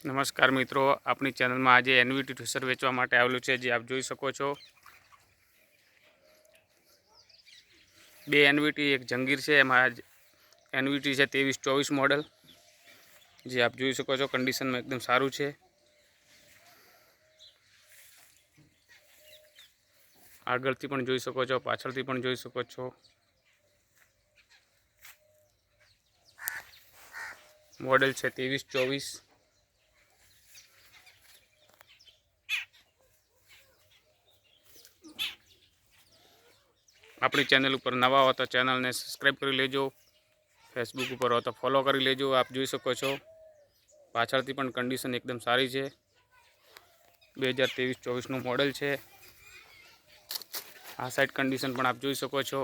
નમસ્કાર મિત્રો, આપણી ચેનલમાં આજે એનવીટી થ્રેશર વેચવા માટે આવેલું છે, જે આપ જોઈ શકો છો. બે એનવીટી એક જંગીર છે. એમાં એનવીટી છે 23-24 મોડલ, જે આપ જોઈ શકો છો. કન્ડિશનમાં એકદમ સારું છે. આગળથી પણ જોઈ શકો છો, પાછળથી પણ જોઈ શકો છો. મોડલ છે 23-24. આપણી ચેનલ ઉપર નવા હો તો ચેનલને સબસ્ક્રાઈબ કરી લેજો. ફેસબુક ઉપર હો તો ફોલો કરી લેજો. આપ જોઈ શકો છો, પાછળથી પણ કન્ડિશન એકદમ સારી છે. 2023-24નું મોડલ છે. આ સાઈડ કન્ડિશન પણ આપ જોઈ શકો છો.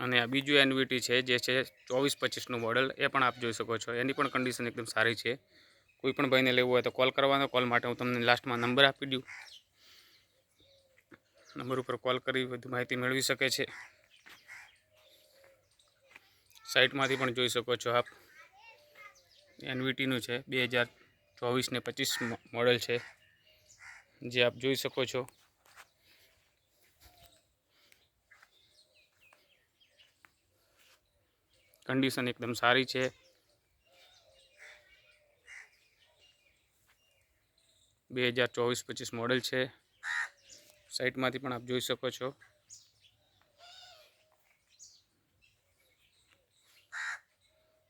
અને આ બીજું એનવીટી છે, જે છે 24-25નું મોડલ. એ પણ આપ જોઈ શકો છો. એની પણ કન્ડિશન એકદમ સારી છે. કોઈ પણ ભાઈને લેવું હોય તો કોલ કરવાનો. કોલ માટે હું તમને લાસ્ટમાં નંબર આપી દઉં. નંબર ઉપર કોલ કરી વધુ માહિતી મેળવી શકે છે. સાઇટમાંથી પણ જોઈ શકો છો આપ. એનવીટીનું છે, 2024 ને 25 મોડલ છે, જે આપ જોઈ શકો છો. કન્ડિશન એકદમ સારી છે. 2024-25 મોડલ છે. સાઇટમાંથી પણ આપ જોઈ શકો છો.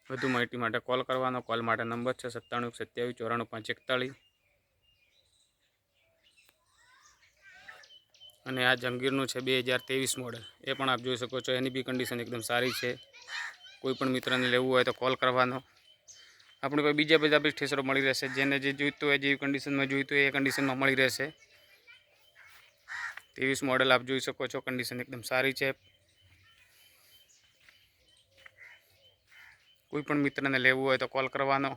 વધુ માહિતી માટે કોલ કરવાનો. કોલ માટે નંબર છે 97-27-94-541. અને આ જંગીરનું છે 2023 મોડલ. એ પણ આપ જોઈ શકો છો. એની બી કન્ડિશન એકદમ સારી છે. કોઈ પણ મિત્રને લેવું હોય તો કોલ કરવાનો. આપણી પાસે બીજા બધા બી થ્રેશરો મળી રહેશે. જેને જે જોઈતું હોય, જેવી કન્ડિશનમાં જોઈતું હોય એ કન્ડિશનમાં મળી રહેશે. 23 મોડલ આપ જોઈ શકો છો. કન્ડિશન એકદમ સારી છે. કોઈ પણ મિત્રને લેવું હોય તો કોલ કરવાનો.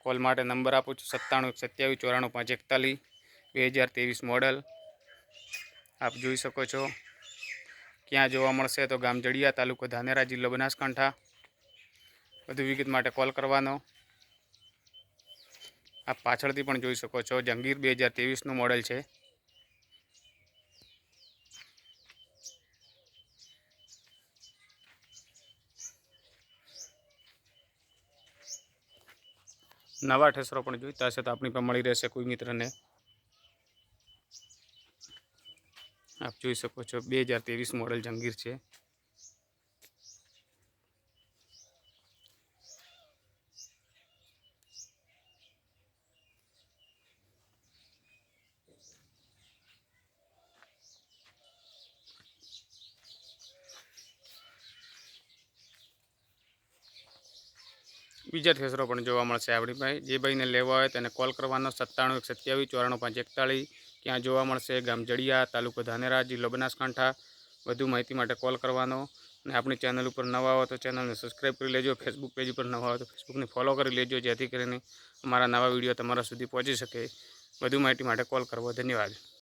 કોલ માટે નંબર આપું છું 97-27-94-541. 2023 મોડલ આપ જોઈ શકો છો. ક્યાં જોવા મળશે તો ગામ જડિયા, તાલુકો ધાનેરા, જિલ્લો બનાસકાંઠા. વધુ વિગત માટે કોલ કરવાનો. આપ પાછળથી પણ જોઈ શકો છો. જંગીર 2023નું મોડલ છે. નવા થ્રેશરો પણ જોઈતા હશે તો આપણી પાસે મળી રહેશે કોઈ મિત્રને. આપ જોઈ શકો છો 2023 મોડલ જંગીર છે. બીજા થ્રેશરો પણ જોવા મળશે આપણી પાસે. જે ભાઈને લેવા હોય તેને કોલ કરવાનો 97-27-94-541. ક્યાં જોવા મળશે? ગામ જડિયા, તાલુકો ધાનેરા, જિલ્લો બનાસકાંઠા. વધુ માહિતી માટે કોલ કરવાનો. અને આપણી ચેનલ ઉપર નવા હો તો ચેનલને સબસ્ક્રાઈબ કરી લેજો. ફેસબુક પેજ ઉપર નવા હોય તો ફેસબુકને ફોલો કરી લેજો, જેથી કરીને અમારા નવા વિડીયો તમારા સુધી પહોંચી શકે. વધુ માહિતી માટે કોલ કરવો. ધન્યવાદ.